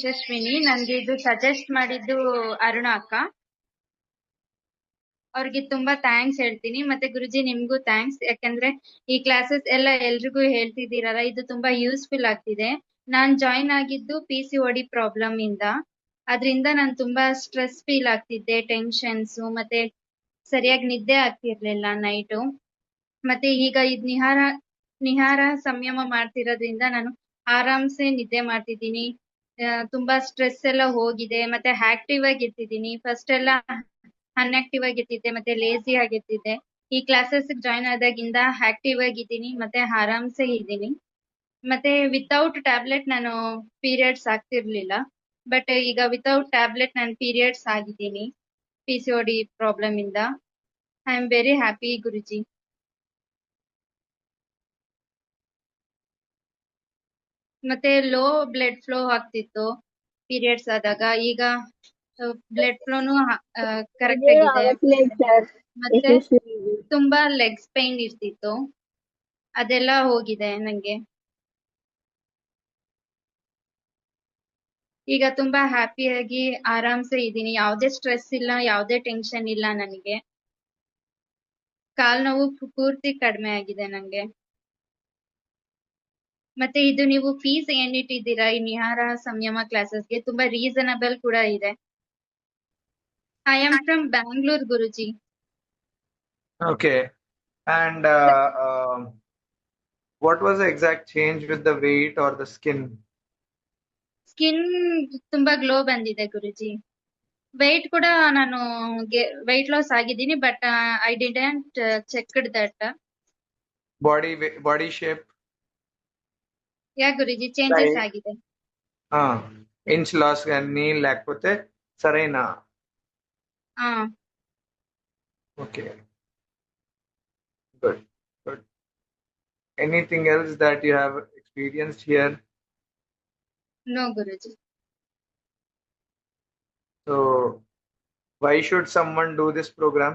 ತೇಜಸ್ವಿನಿ. ನನ್ಗೆ ಇದು ಸಜೆಸ್ಟ್ ಮಾಡಿದ್ದು ಅರುಣ ಅಕ್ಕ. ಅವ್ರಿಗೆ ತುಂಬಾ ಥ್ಯಾಂಕ್ಸ್ ಹೇಳ್ತೀನಿ. ಮತ್ತೆ ಗುರುಜಿ ನಿಮ್ಗೂ ಥ್ಯಾಂಕ್ಸ್, ಯಾಕಂದ್ರೆ ಈ ಕ್ಲಾಸಸ್ ಎಲ್ಲ ಎಲ್ರಿಗೂ ಹೇಳ್ತಿದ್ದೀರಲ್ಲ, ಇದು ತುಂಬಾ ಯೂಸ್ಫುಲ್ ಆಗ್ತಿದೆ. ನಾನ್ ಜಾಯಿನ್ ಆಗಿದ್ದು PCOD ಪ್ರಾಬ್ಲಮ್ ಇಂದ. ಅದ್ರಿಂದ ನಾನು ತುಂಬಾ ಸ್ಟ್ರೆಸ್ ಫೀಲ್ ಆಗ್ತಿದ್ದೆ, ಟೆನ್ಷನ್ಸ್, ಮತ್ತೆ ಸರಿಯಾಗಿ ನಿದ್ದೆ ಆಗ್ತಿರ್ಲಿಲ್ಲ ನೈಟು. ಮತ್ತೆ ಈಗ ಇದ್ ನಿಹಾರ ಸಂಯಮ ಮಾಡ್ತಿರೋದ್ರಿಂದ ನಾನು ಆರಾಮ್ಸೆ ನಿದ್ದೆ ಮಾಡ್ತಿದ್ದೀನಿ. ತುಂಬಾ ಸ್ಟ್ರೆಸ್ ಎಲ್ಲ ಹೋಗಿದೆ. ಮತ್ತೆ ಆಕ್ಟಿವ್ ಆಗಿ ಇರ್ತಿದ್ದೀನಿ. ಫಸ್ಟ್ ಎಲ್ಲ ಅನ್ಆಕ್ಟಿವ್ ಆಗಿರ್ತಿದ್ದೆ, ಮತ್ತೆ ಲೇಜಿ ಆಗಿರ್ತಿದ್ದೆ. ಈ ಕ್ಲಾಸಸ್ ಜಾಯಿನ್ ಆದಾಗಿಂದ ಆಕ್ಟಿವ್ ಆಗಿದ್ದೀನಿ, ಮತ್ತೆ ಆರಾಮ್ಸೆ ಇದ್ದೀನಿ. ಮತ್ತೆ ವಿತೌಟ್ ಟ್ಯಾಬ್ಲೆಟ್ ನಾನು ಪೀರಿಯಡ್ಸ್ ಆಗ್ತಿರ್ಲಿಲ್ಲ, ಬಟ್ ಈಗ ವಿತೌಟ್ ಟ್ಯಾಬ್ಲೆಟ್ ನಾನು ಪೀರಿಯಡ್ಸ್ ಆಗಿದ್ದೀನಿ PCOD ಪ್ರಾಬ್ಲಮ್ ಇಂದ. ಐ ಆಮ್ ವೆರಿ ಹ್ಯಾಪಿ ಗುರುಜಿ. ಮತ್ತೆ ಲೋ ಬ್ಲಡ್ ಫ್ಲೋ ಆಗ್ತಿತ್ತು ಪೀರಿಯಡ್ಸ್ ಆದಾಗ. ಈಗ ಬ್ಲಡ್ ಫ್ಲೋನು ಕರೆಕ್ಟ್ ಆಗಿದೆ. ಮತ್ತೆ ತುಂಬಾ ಲೆಗ್ಸ್ ಪೈನ್ ಇರ್ತಿತ್ತು, ಅದೆಲ್ಲ ಹೋಗಿದೆ ನಂಗೆ. ಈಗ ತುಂಬಾ ಹ್ಯಾಪಿಯಾಗಿ ಆರಾಮ್ಸೆ ಇದ್ದೀನಿ. ಯಾವ್ದೇ ಸ್ಟ್ರೆಸ್ ಇಲ್ಲ, ಯಾವ್ದೇ ಟೆನ್ಷನ್ ಇಲ್ಲ ನನಗೆ. ಕಾಲ್ ನೋವು ಪೂರ್ತಿ ಕಡಿಮೆ ಆಗಿದೆ ನಂಗೆ. ಮತ್ತೆ ಇದು ನೀವು ಫೀಸ್ ಏನಿಟ್ಟಿದ್ದೀರಾ ಈ ನಿಹಾರ ಸಂಯಮ ಕ್ಲಾಸಸ್ಗೆ, ತುಂಬಾ ರೀಸನಬಲ್ ಕೂಡ ಇದೆ. I am from Bangalore Guruji. Okay. And what was the exact change with the weight or the skin? Skin ತುಂಬಾ ಗ್ಲೋ ಬಂದಿದೆ ಗುರುಜಿ. ವೆಯ್ಟ್ ಕೂಡ ನಾನು ವೆಯ್ಟ್ ಲಾಸ್ ಆಗಿದ್ದೀನಿ, but I didn't checked that. Body shape? Yeah Guruji changes Right. ಆಗಿದೆ. Inch loss కానీ లేకపోతే సరైన. Okay. Good. Anything else that you have experienced here? No guruji. So why should someone do this program?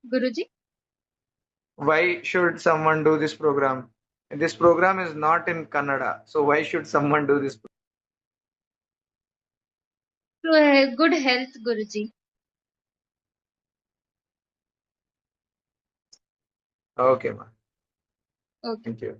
Guruji, Why should someone do this program? This program is not in Kannada, so why should someone do this? to good health guruji. Okay, ma. Okay. Thank you.